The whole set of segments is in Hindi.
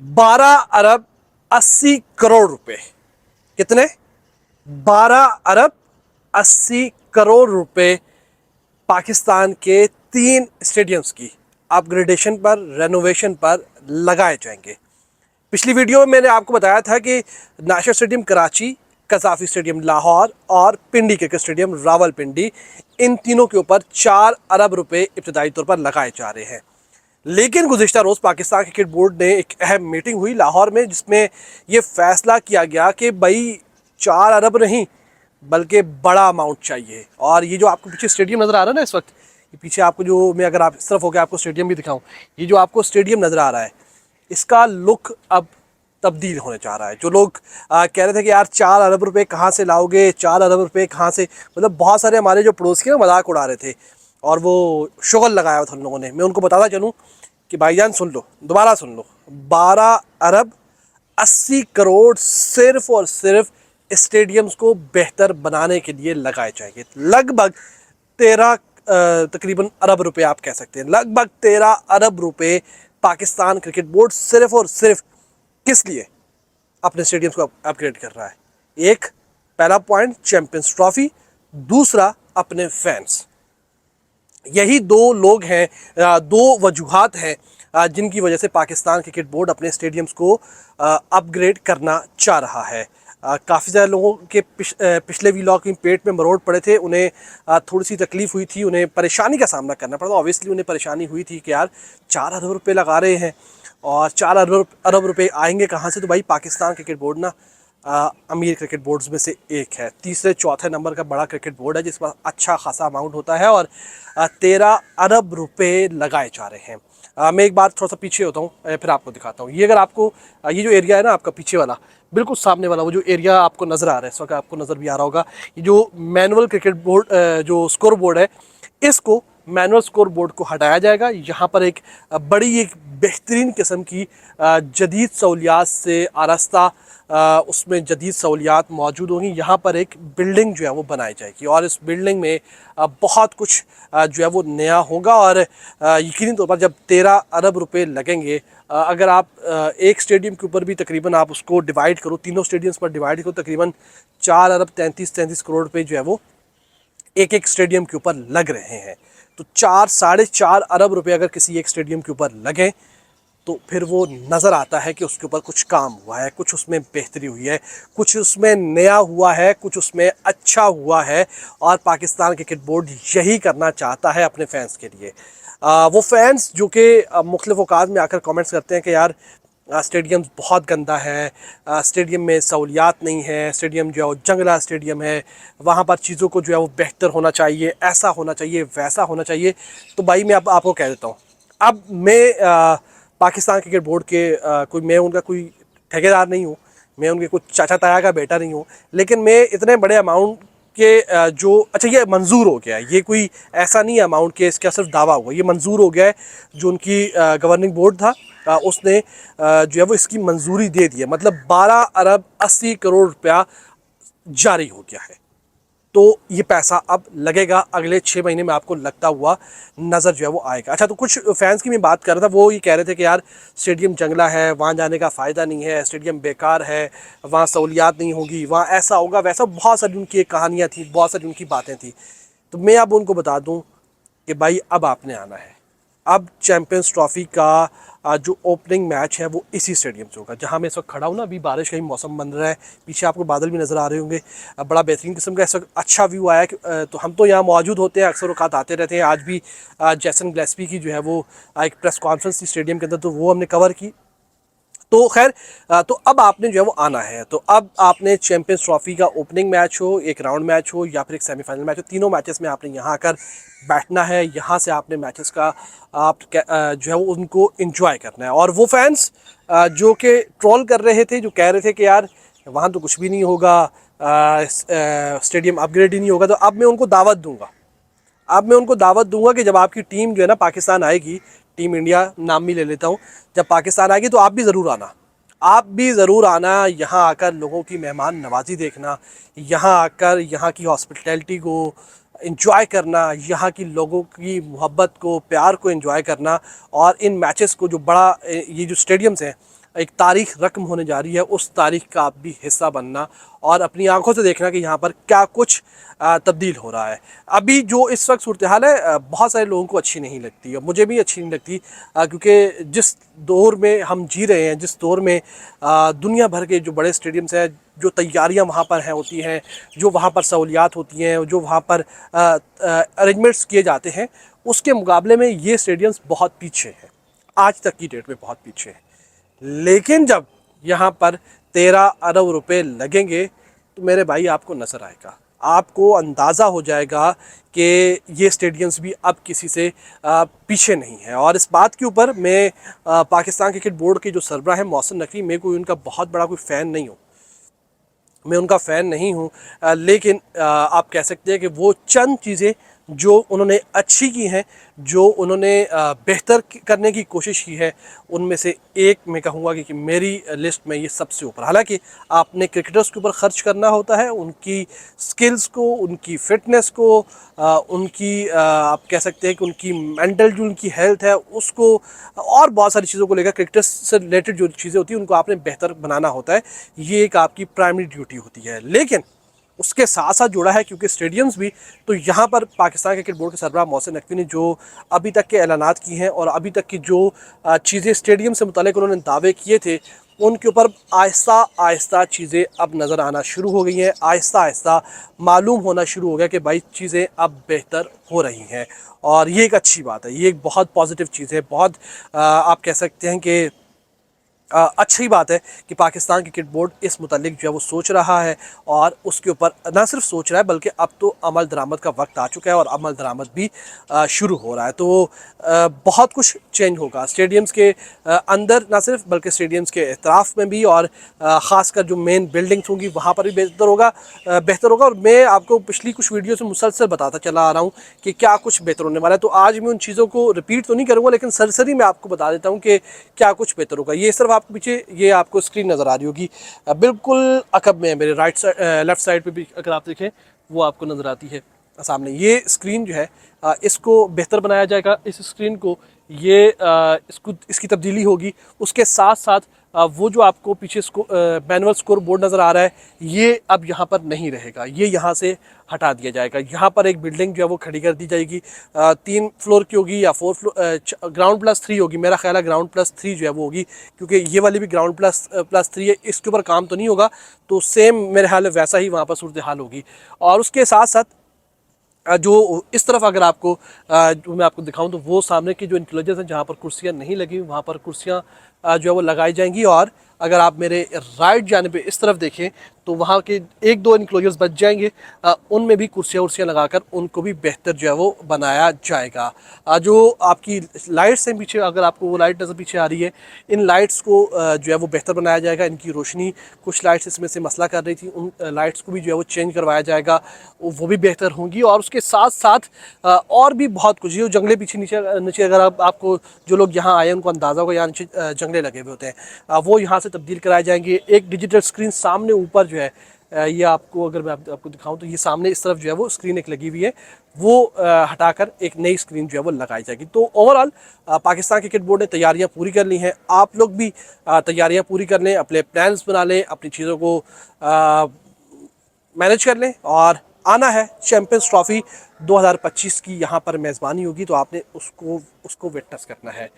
12 अरब 80 करोड़ रुपए। कितने? 12 अरब 80 करोड़ रुपए पाकिस्तान के 3 स्टेडियम्स की अपग्रेडेशन पर, रेनोवेशन पर लगाए जाएंगे। पिछली वीडियो में मैंने आपको बताया था कि national stadium Karachi, Gaddafi stadium Lahore और पिंडी क्रिकेट स्टेडियम रावलपिंडी, इन तीनों के ऊपर 4 अरब रुपए इब्तदाई तौर पर लगाए जा रहे हैं। लेकिन गुज़िश्ता रोज़ पाकिस्तान क्रिकेट बोर्ड ने एक अहम मीटिंग हुई लाहौर में, जिसमें यह फैसला किया गया कि भाई 4 अरब नहीं बल्कि बड़ा अमाउंट चाहिए। और ये जो आपको पीछे स्टेडियम नज़र आ रहा है ना इस वक्त, ये पीछे आपको जो, मैं अगर आप इस तरफ होकर आपको स्टेडियम भी दिखाऊं, ये जो आपको स्टेडियम नज़र आ रहा है, इसका लुक अब तब्दील होने जा रहा है। जो लोग कह रहे थे कि यार 4 अरब रुपए कहाँ से लाओगे, 4 अरब रुपए कहाँ से, मतलब बहुत सारे हमारे जो पड़ोसी ना मजाक उड़ा रहे थे और वो शुगल लगाया था उन लोगों ने। मैं उनको बताता चलूँ कि भाईजान सुन लो, दोबारा सुन लो, 12 अरब 80 करोड़ सिर्फ और सिर्फ स्टेडियम्स को बेहतर बनाने के लिए लगाए जाएंगे। लगभग 13 तकरीबन अरब रुपए आप कह सकते हैं, लगभग 13 अरब रुपए पाकिस्तान क्रिकेट बोर्ड सिर्फ और सिर्फ किस लिए अपने स्टेडियम्स को अपग्रेड कर रहा है। एक, पहला पॉइंट चैंपियंस ट्रॉफी, दूसरा अपने फैंस। यही दो लोग हैं, दो वजूहात हैं जिनकी वजह से पाकिस्तान क्रिकेट बोर्ड अपने स्टेडियम्स को अपग्रेड करना चाह रहा है। काफ़ी सारे लोगों के पिछले व्लॉग में पेट में मरोड़ पड़े थे, उन्हें थोड़ी सी तकलीफ़ हुई थी, उन्हें परेशानी का सामना करना पड़ा। ऑब्वियसली उन्हें परेशानी हुई थी कि यार 4 अरब रुपये लगा रहे हैं और 4 अरब रुपये आएंगे कहाँ से। तो भाई पाकिस्तान क्रिकेट बोर्ड ना अमीर क्रिकेट बोर्ड्स में से एक है, तीसरे चौथे नंबर का बड़ा क्रिकेट बोर्ड है जिस पर अच्छा खासा अमाउंट होता है और 13 अरब रुपए लगाए जा रहे हैं। मैं एक बार थोड़ा सा पीछे होता हूँ, फिर आपको दिखाता हूँ। ये अगर आपको ये जो एरिया है ना आपका पीछे वाला, बिल्कुल सामने वाला वो जो एरिया आपको नज़र आ रहा है इस वक्त, आपको नज़र भी आ रहा होगा, ये जो मैनुअल क्रिकेट बोर्ड जो स्कोर बोर्ड है, इसको मैनुअल स्कोर बोर्ड को हटाया जाएगा। यहाँ पर एक बड़ी एक बेहतरीन किस्म की जदीद सहूलियात से आरास्ता उसमें जदीद सहूलियात मौजूद होंगी। यहाँ पर एक बिल्डिंग जो है वो बनाई जाएगी और इस बिल्डिंग में बहुत कुछ जो है वो नया होगा। और यकीनी तौर पर जब 13 अरब रुपए लगेंगे, अगर आप एक स्टेडियम के ऊपर भी तकरीबन आप उसको डिवाइड करो, तीनों स्टेडियम्स पर डिवाइड करो, तकरीबन 4 अरब 33 रुपए जो है वो एक एक स्टेडियम के ऊपर लग रहे हैं। तो 4 साढ़े 4 अरब रुपए अगर किसी एक स्टेडियम के ऊपर लगें तो फिर वो नज़र आता है कि उसके ऊपर कुछ काम हुआ है, कुछ उसमें बेहतरी हुई है, कुछ उसमें नया हुआ है, कुछ उसमें अच्छा हुआ है। और पाकिस्तान क्रिकेट बोर्ड यही करना चाहता है अपने फैंस के लिए। वो फैंस जो कि मुख्तलिफ़ औकात में आकर कमेंट्स करते हैं कि यार स्टेडियम बहुत गंदा है, स्टेडियम में सहूलियात नहीं है, स्टेडियम जो है वो जंगला स्टेडियम है, वहाँ पर चीज़ों को जो है वो बेहतर होना चाहिए, ऐसा होना चाहिए, वैसा होना चाहिए। तो भाई मैं अब आपको कह देता हूँ, अब मैं पाकिस्तान क्रिकेट बोर्ड के कोई, मैं उनका कोई ठेकेदार नहीं हूँ, मैं उनके कुछ चाचा ताया का बेटा नहीं हूँ, लेकिन मैं इतने बड़े अमाउंट के जो, अच्छा ये मंजूर हो गया है, ये कोई ऐसा नहीं है अमाउंट के इसका सिर्फ दावा हुआ, ये मंजूर हो गया है। जो उनकी गवर्निंग बोर्ड था उसने जो है वो इसकी मंजूरी दे दी है, मतलब 12 अरब 80 करोड़ रुपया जारी हो गया है। तो ये पैसा अब लगेगा, अगले 6 महीने में आपको लगता हुआ नज़र जो है वो आएगा। अच्छा, तो कुछ फैंस की मैं बात कर रहा था, वो ये कह रहे थे कि यार स्टेडियम जंगला है, वहाँ जाने का फ़ायदा नहीं है, स्टेडियम बेकार है, वहाँ सहूलियात नहीं होगी, वहाँ ऐसा होगा वैसा, बहुत सारी उनकी कहानियाँ थी, बहुत सारी उनकी बातें थी। तो मैं अब उनको बता दूँ कि भाई अब आपने आना है। अब चैम्पियंस ट्रॉफ़ी का जो ओपनिंग मैच है वो इसी स्टेडियम से होगा जहां मैं इस वक्त खड़ा हूँ ना। अभी बारिश का ही मौसम बन रहा है, पीछे आपको बादल भी नज़र आ रहे होंगे, बड़ा बेहतरीन किस्म का इस वक्त अच्छा व्यू आया है। तो हम तो यहाँ मौजूद होते हैं, अक्सर औकात आते रहते हैं। आज भी जैसन ग्लेस्पी की जो है वो एक प्रेस कॉन्फ्रेंस थी स्टेडियम के अंदर, तो वो हमने कवर की। तो खैर, तो अब आपने जो है वो आना है। तो अब आपने चैंपियंस ट्रॉफी का ओपनिंग मैच हो, एक राउंड मैच हो या फिर एक सेमीफाइनल मैच हो, तीनों मैचेस में आपने यहाँ आकर बैठना है। यहाँ से आपने मैचेस का आप जो है वो उनको एंजॉय करना है। और वो फैंस जो कि ट्रोल कर रहे थे, जो कह रहे थे कि यार वहाँ तो कुछ भी नहीं होगा, स्टेडियम अपग्रेड ही नहीं होगा, तो अब मैं उनको दावत दूंगा। अब मैं उनको दावत दूंगा कि जब आपकी टीम जो है ना पाकिस्तान आएगी, टीम इंडिया नाम भी ले लेता हूँ, जब पाकिस्तान आएगी तो आप भी ज़रूर आना। आप भी ज़रूर आना, यहाँ आकर लोगों की मेहमान नवाजी देखना, यहाँ आकर यहाँ की हॉस्पिटैलिटी को एंजॉय करना, यहाँ की लोगों की मोहब्बत को, प्यार को एंजॉय करना। और इन मैचेस को जो बड़ा ये जो स्टेडियम्स हैं एक तारीख रकम होने जा रही है, उस तारीख का आप भी हिस्सा बनना और अपनी आंखों से देखना कि यहाँ पर क्या कुछ तब्दील हो रहा है। अभी जो इस वक्त सूरत हाल है बहुत सारे लोगों को अच्छी नहीं लगती है, मुझे भी अच्छी नहीं लगती, क्योंकि जिस दौर में हम जी रहे हैं, जिस दौर में दुनिया भर के जो बड़े स्टेडियम्स हैं, जो तैयारियां वहाँ पर हैं होती हैं, जो वहाँ पर सहूलियात होती हैं, जो वहाँ पर अरेंजमेंट्स किए जाते हैं, उसके मुकाबले में ये स्टेडियम्स बहुत पीछे हैं, आज तक की डेट में बहुत पीछे हैं। लेकिन जब यहाँ पर 13 अरब रुपए लगेंगे तो मेरे भाई आपको नज़र आएगा, आपको अंदाज़ा हो जाएगा कि ये स्टेडियम्स भी अब किसी से पीछे नहीं है। और इस बात के ऊपर मैं पाकिस्तान क्रिकेट बोर्ड के जो सरबराह हैं मोहसिन नकवी, मैं कोई उनका बहुत बड़ा कोई फ़ैन नहीं हूँ, मैं उनका फ़ैन नहीं हूँ, लेकिन आप कह सकते हैं कि वो चंद चीज़ें जो उन्होंने अच्छी की हैं, जो उन्होंने बेहतर करने की कोशिश की है, उनमें से एक मैं कहूँगा कि मेरी लिस्ट में ये सबसे ऊपर। हालांकि आपने क्रिकेटर्स के ऊपर ख़र्च करना होता है, उनकी स्किल्स को, उनकी फ़िटनेस को, उनकी आप कह सकते हैं कि उनकी मेंटल जो उनकी हेल्थ है उसको, और बहुत सारी चीज़ों को लेकर क्रिकेटर्स से रिलेटेड जो चीज़ें होती हैं उनको आपने बेहतर बनाना होता है, ये एक आपकी प्राइमरी ड्यूटी होती है। लेकिन उसके साथ साथ जुड़ा है क्योंकि स्टेडियम्स भी, तो यहाँ पर पाकिस्तान क्रिकेट बोर्ड के सरबराह मोहसिन नकवी ने जो अभी तक के ऐलानात किए हैं और अभी तक की जो चीज़ें स्टेडियम से मुतालिक उन्होंने दावे किए थे, उनके ऊपर आहिस्ता आहिस्ता चीज़ें अब नज़र आना शुरू हो गई हैं, आहिस्ता आहिस्ता मालूम होना शुरू हो गया कि भाई चीज़ें अब बेहतर हो रही हैं। और ये एक अच्छी बात है, ये एक बहुत पॉजिटिव चीज़ है, बहुत आप कह सकते हैं कि अच्छी बात है कि पाकिस्तान क्रिकेट बोर्ड इस मुतालिक जो है वो सोच रहा है, और उसके ऊपर ना सिर्फ सोच रहा है बल्कि अब तो अमल दरामद का वक्त आ चुका है और अमल दरामद भी शुरू हो रहा है। तो बहुत कुछ चेंज होगा स्टेडियम्स के अंदर, ना सिर्फ बल्कि स्टेडियम्स के एतराफ़ में भी, और ख़ासकर जो मेन बिल्डिंग्स होंगी वहाँ पर भी बेहतर होगा। और मैं आपको पिछली कुछ वीडियो से मुसलसल बताता चला आ रहा हूँ कि क्या कुछ बेहतर होने वाला है। तो आज मैं उन चीज़ों को रिपीट तो नहीं करूँगा, लेकिन सरसरी मैं आपको बता देता हूँ कि क्या कुछ बेहतर होगा। ये सिर्फ आपको पीछे ये आपको स्क्रीन नज़र आ रही होगी, बिल्कुल अकब में मेरे राइट साइड, लेफ़्ट साइड पे भी अगर आप देखें वो आपको नज़र आती है सामने। ये स्क्रीन जो है इसको बेहतर बनाया जाएगा, इस स्क्रीन को ये इसकी तब्दीली होगी। उसके साथ साथ वो जो आपको पीछे मैनुअल स्कोर बोर्ड नज़र आ रहा है, ये अब यहाँ पर नहीं रहेगा, ये यहाँ से हटा दिया जाएगा। यहाँ पर एक बिल्डिंग जो है वो खड़ी कर दी जाएगी, 3 फ्लोर की होगी या 4 फ्लोर, ग्राउंड प्लस 3 होगी, मेरा ख्याल है ग्राउंड प्लस 3 जो है वो होगी, क्योंकि ये वाली भी ग्राउंड प्लस 3 है, इसके ऊपर काम तो नहीं होगा, तो सेम मेरे ख्याल है वैसा ही वहाँ पर सूरत हाल होगी। और उसके साथ साथ जो इस तरफ अगर आपको जो मैं आपको दिखाऊं तो वो सामने की जो इंक्लोजर्स हैं जहाँ पर कुर्सियाँ नहीं लगी वहाँ पर कुर्सियाँ जो है वो लगाई जाएंगी। और अगर आप मेरे राइट जाने पे इस तरफ देखें तो वहाँ के 1-2 इंक्लोजर्स बच जाएंगे, उनमें भी कुर्सियाँ उर्सियाँ लगाकर उनको भी बेहतर जो है वो बनाया जाएगा। जो आपकी लाइट्स हैं पीछे, अगर आपको वो लाइट नज़र पीछे आ रही है, इन लाइट्स को जो है वो बेहतर बनाया जाएगा। इनकी रोशनी, कुछ लाइट्स इसमें से मसला कर रही थी, उन लाइट्स को भी जो है वो चेंज करवाया जाएगा, वो भी बेहतर होंगी। और उसके साथ साथ और भी बहुत कुछ, ये जंगले पीछे नीचे अगर आपको जो लोग यहाँ आए उनको अंदाज़ा होगा, यहाँ नीचे जंगले लगे हुए होते हैं, वो यहाँ से तब्दील कराए जाएंगे। एक डिजिटल स्क्रीन सामने ऊपर जो है, ये आपको अगर मैं आपको दिखाऊं तो ये सामने इस तरफ जो है वो स्क्रीन एक लगी हुई है, वो हटाकर एक नई स्क्रीन जो है वो लगाई जाएगी। तो ओवरऑल पाकिस्तान क्रिकेट बोर्ड ने तैयारियां पूरी कर ली हैं, आप लोग भी तैयारियां पूरी कर लें, अपने प्लान्स बना लें, अपनी चीज़ों को मैनेज कर लें। और आना है चैम्पियंस ट्रॉफ़ी 2025 की, यहाँ पर मेज़बानी होगी, तो आपने उसको विटनेस करना है।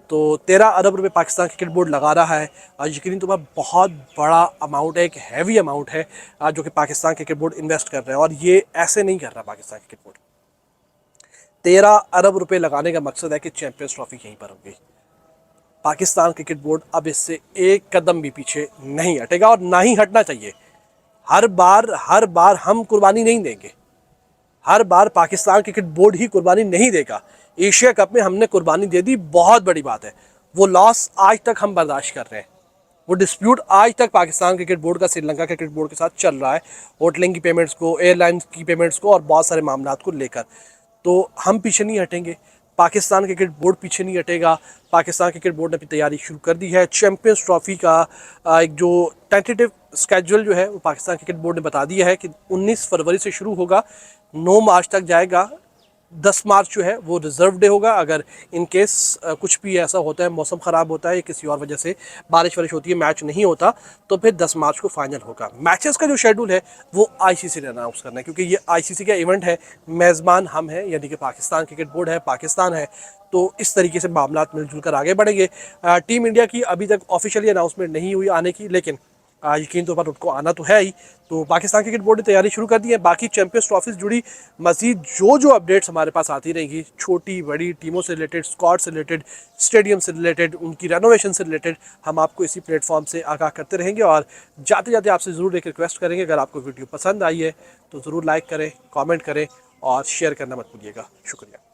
तो 13 अरब रुपए पाकिस्तान क्रिकेट बोर्ड लगा रहा है, यकीन तो बहुत बड़ा अमाउंट है, एक हैवी अमाउंट है जो कि पाकिस्तान क्रिकेट बोर्ड इन्वेस्ट कर रहा है। और ये ऐसे नहीं कर रहा पाकिस्तान क्रिकेट बोर्ड, 13 अरब रुपए लगाने का मकसद है कि चैम्पियंस ट्रॉफ़ी यहीं पर होगी। पाकिस्तान क्रिकेट बोर्ड अब इससे एक कदम भी पीछे नहीं हटेगा और ना ही हटना चाहिए। हर बार हम कुर्बानी नहीं देंगे, हर बार पाकिस्तान क्रिकेट बोर्ड ही कुर्बानी नहीं देगा। एशिया कप में हमने कुर्बानी दे दी, बहुत बड़ी बात है, वो लॉस आज तक हम बर्दाश्त कर रहे हैं, वो डिस्प्यूट आज तक पाकिस्तान क्रिकेट बोर्ड का श्रीलंका क्रिकेट बोर्ड के साथ चल रहा है, होटलिंग की पेमेंट्स को, एयरलाइंस की पेमेंट्स को और बहुत सारे मामलों को लेकर। तो हम पीछे नहीं हटेंगे, पाकिस्तान क्रिकेट बोर्ड पीछे नहीं हटेगा। पाकिस्तान क्रिकेट बोर्ड ने अपनी तैयारी शुरू कर दी है। चैम्पियंस ट्रॉफ़ी का एक जो टेंटेटिव स्केड्यूल जो है वो पाकिस्तान क्रिकेट बोर्ड ने बता दिया है कि 19 फरवरी से शुरू होगा, 9 मार्च तक जाएगा। 10 मार्च जो है वो रिजर्व डे होगा। अगर इन केस कुछ भी ऐसा होता है, मौसम ख़राब होता है, किसी और वजह से बारिश वारिश होती है, मैच नहीं होता, तो फिर 10 मार्च को फाइनल होगा। मैचेस का जो शेड्यूल है वो आईसीसी ने अनाउंस करना है, क्योंकि ये आईसीसी का इवेंट है, मेज़बान हम हैं, यानी कि पाकिस्तान क्रिकेट बोर्ड है, पाकिस्तान है। तो इस तरीके से मामला मिलजुल कर आगे बढ़ेंगे। टीम इंडिया की अभी तक ऑफिशियली अनाउंसमेंट नहीं हुई आने की, लेकिन यकीन तो पर उनको आना तो है ही। तो पाकिस्तान क्रिकेट बोर्ड ने तैयारी शुरू कर दी है। बाकी चैंपियंस ट्रॉफी से जुड़ी मजीद जो अपडेट्स हमारे पास आती रहेंगी, छोटी बड़ी टीमों से रिलेटेड, स्क्वाड से रिलेटेड, स्टेडियम से रिलेटेड, उनकी रेनोवेशन से रिलेटेड, हम आपको इसी प्लेटफॉर्म से आगाह करते रहेंगे। और जाते जाते आपसे ज़रूर एक रिक्वेस्ट करेंगे, अगर आपको वीडियो पसंद आई है तो ज़रूर लाइक करें, कॉमेंट करें और शेयर करना मत भूलिएगा। शुक्रिया।